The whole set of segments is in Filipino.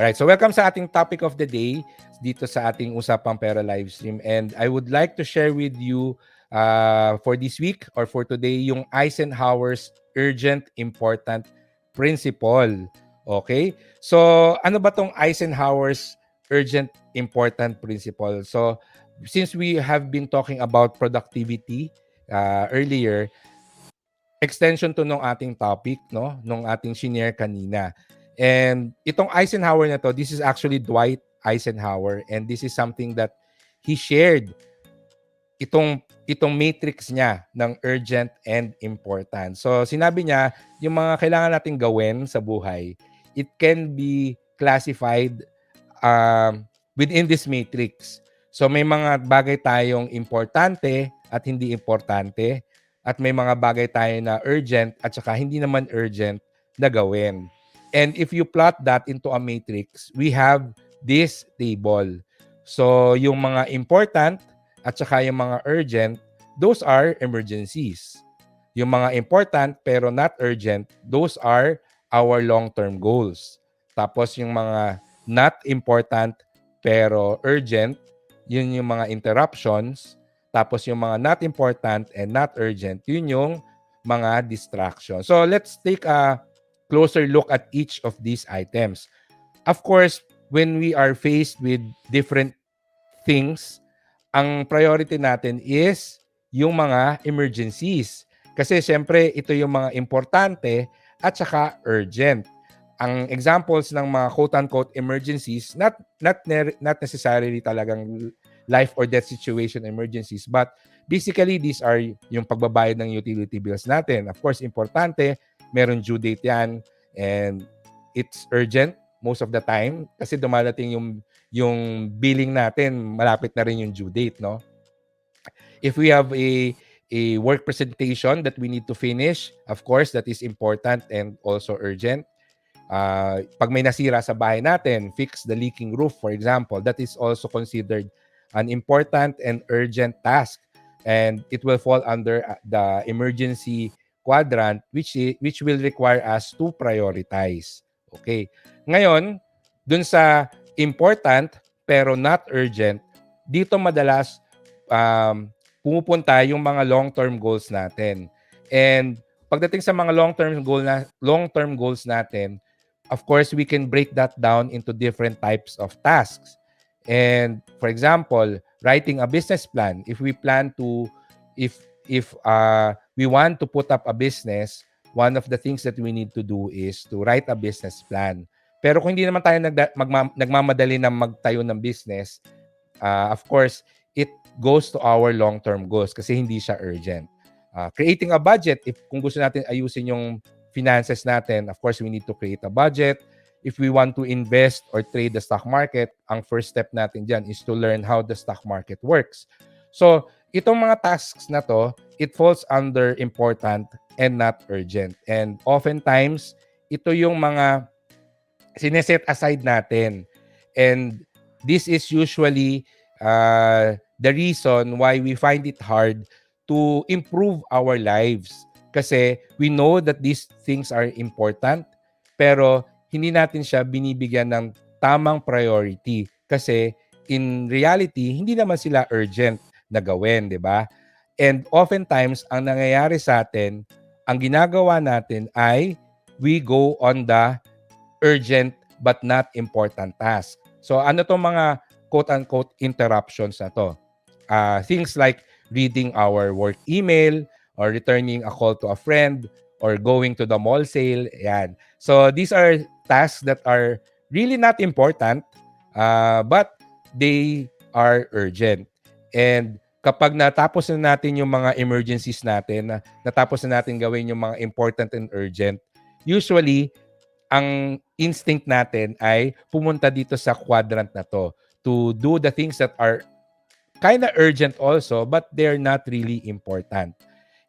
Alright, so welcome sa ating topic of the day dito sa ating Usapang Pera live stream. And I would like to share with you for this week or for today yung Eisenhower's Urgent Important Principle. Okay? So, ano ba tong Eisenhower's Urgent Important Principle? So, since we have been talking about productivity earlier, extension to nung ating topic, no? Nung ating shinare kanina. And itong Eisenhower na to, this is actually Dwight Eisenhower, and this is something that he shared, itong matrix niya ng urgent and important. So sinabi niya, yung mga kailangan nating gawin sa buhay, it can be classified within this matrix. So may mga bagay tayong importante at hindi importante, at may mga bagay tayo na urgent at saka hindi naman urgent na gawin. And if you plot that into a matrix, we have this table. So yung mga important at saka yung mga urgent, those are emergencies. Yung mga important pero not urgent, those are our long-term goals. Tapos yung mga not important pero urgent, yun yung mga interruptions. Tapos yung mga not important and not urgent, yun yung mga distractions. So let's take a closer look at each of these items. Of course, when we are faced with different things, ang priority natin is yung mga emergencies. Kasi siyempre, ito yung mga importante at saka urgent. Ang examples ng mga quote-unquote emergencies, not necessarily talagang life or death situation emergencies, but basically these are yung pagbabayad ng utility bills natin. Of course, importante, meron due date yan, and it's urgent most of the time kasi dumadating yung billing natin, malapit na rin yung due date, no? If we have a work presentation that we need to finish, of course, that is important and also urgent. Pag may nasira sa bahay natin, fix the leaking roof, for example, that is also considered an important and urgent task, and it will fall under the emergency quadrant, which will require us to prioritize. Okay. Ngayon, dun sa important pero not urgent, dito madalas pumupunta yung mga long-term goals natin. And pagdating sa mga long-term goals natin, of course, we can break that down into different types of tasks. And for example, writing a business plan. If we plan to, if we want to put up a business, one of the things that we need to do is to write a business plan. Pero kung hindi naman tayo nagmamadali na magtayo ng business, of course, it goes to our long-term goals kasi hindi siya urgent. Creating a budget, kung gusto natin ayusin yung finances natin, of course, we need to create a budget. If we want to invest or trade the stock market, ang first step natin dyan is to learn how the stock market works. So, itong mga tasks na to, it falls under important and not urgent. And oftentimes, ito yung mga sineset aside natin. And this is usually the reason why we find it hard to improve our lives. Kasi we know that these things are important, pero hindi natin siya binibigyan ng tamang priority. Kasi in reality, hindi naman sila urgent na gawin, di ba? And oftentimes, ang nangyayari sa atin, ang ginagawa natin ay we go on the urgent but not important task. So ano tong mga quote-unquote interruptions na to? Things like reading our work email or returning a call to a friend or going to the mall sale. Yan. So these are tasks that are really not important, but they are urgent. And kapag natapos na natin yung mga emergencies natin, natapos na natin gawin yung mga important and urgent, usually, ang instinct natin ay pumunta dito sa quadrant na to do the things that are kind of urgent also, but they're not really important.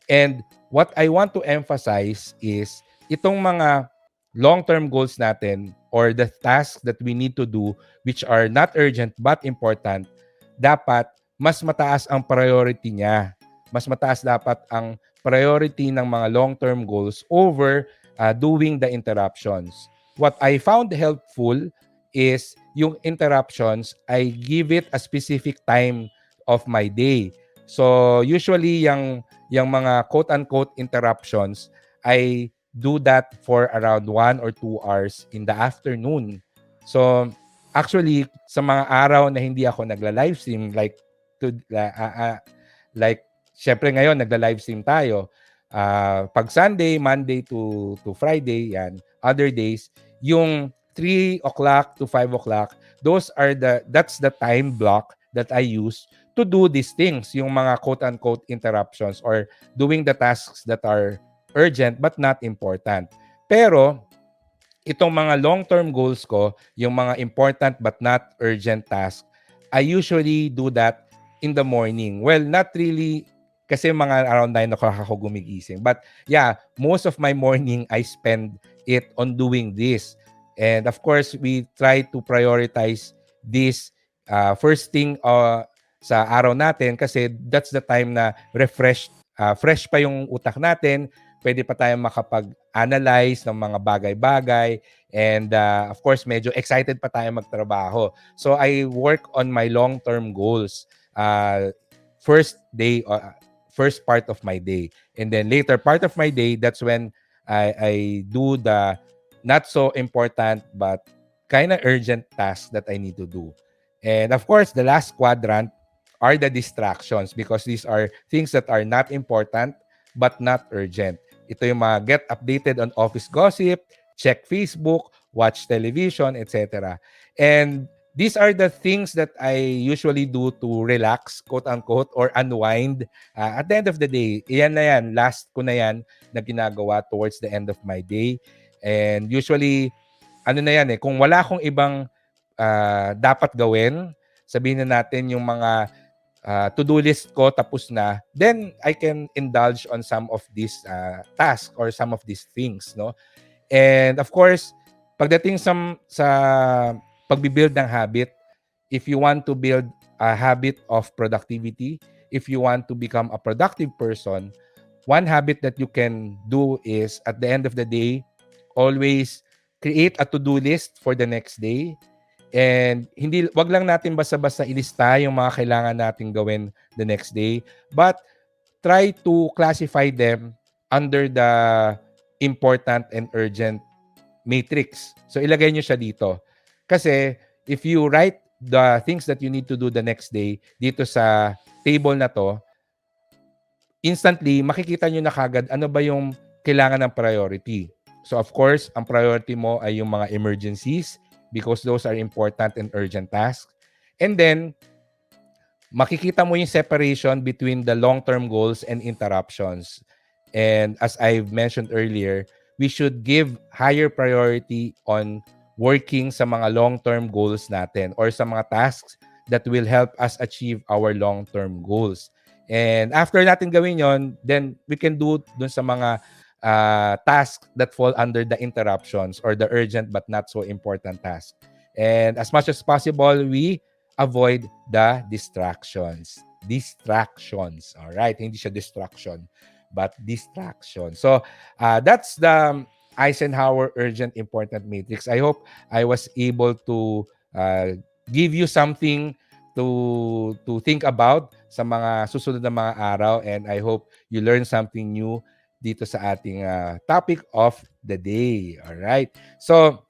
And what I want to emphasize is itong mga long-term goals natin or the tasks that we need to do which are not urgent but important, dapat mas mataas ang priority niya. Mas mataas dapat ang priority ng mga long-term goals over doing the interruptions. What I found helpful is yung interruptions, I give it a specific time of my day. So usually yung mga quote-unquote interruptions, I do that for around 1 or 2 hours in the afternoon. So actually, sa mga araw na hindi ako nagla-livestream, to, like syempre ngayon nagla-livestream tayo. Pag Sunday, Monday to Friday, yan, other days, yung 3 o'clock to 5 o'clock, that's the time block that I use to do these things, yung mga quote-unquote interruptions or doing the tasks that are urgent but not important. Pero itong mga long-term goals ko, yung mga important but not urgent tasks, I usually do that in the morning. Well, not really kasi mga around 9 o'clock ako gumigising. But yeah, most of my morning I spend it on doing this. And of course, we try to prioritize this first thing sa araw natin kasi that's the time na fresh pa yung utak natin, pwede pa tayong makapag-analyze ng mga bagay-bagay, and of course, medyo excited pa tayo magtrabaho. So I work on my long-term goals first day, first part of my day. And then later part of my day, that's when I do the not so important but kind of urgent tasks that I need to do. And of course, the last quadrant are the distractions because these are things that are not important but not urgent. Ito yung mga get updated on office gossip, check Facebook, watch television, etc. And these are the things that I usually do to relax, quote-unquote, or unwind. At the end of the day, iyan na yan, last ko na yan na ginagawa towards the end of my day. And usually, ano na yan kung wala akong ibang dapat gawin, sabihin na natin yung mga to-do list ko tapos na, then I can indulge on some of these tasks or some of these things, no? And of course, pagdating sa pagbi-build ng habit, if you want to build a habit of productivity, if you want to become a productive person, one habit that you can do is at the end of the day, always create a to-do list for the next day. And wag lang natin basta-basta ilista yung mga kailangan nating gawin the next day, but try to classify them under the important and urgent matrix. So ilagay nyo siya dito. Kasi if you write the things that you need to do the next day dito sa table na to, instantly makikita nyo na kagad ano ba yung kailangan ng priority. So of course, ang priority mo ay yung mga emergencies because those are important and urgent tasks. And then, makikita mo yung separation between the long-term goals and interruptions. And as I've mentioned earlier, we should give higher priority on working sa mga long-term goals natin or sa mga tasks that will help us achieve our long-term goals. And after natin gawin yon, then we can do dun sa mga tasks that fall under the interruptions or the urgent but not so important tasks. And as much as possible, we avoid the distractions. Distractions. All right? Hindi siya distraction, but distraction. So, that's the Eisenhower Urgent Important Matrix. I hope I was able to give you something to think about sa mga susunod na mga araw, and I hope you learn something new dito sa ating topic of the day. All right? So,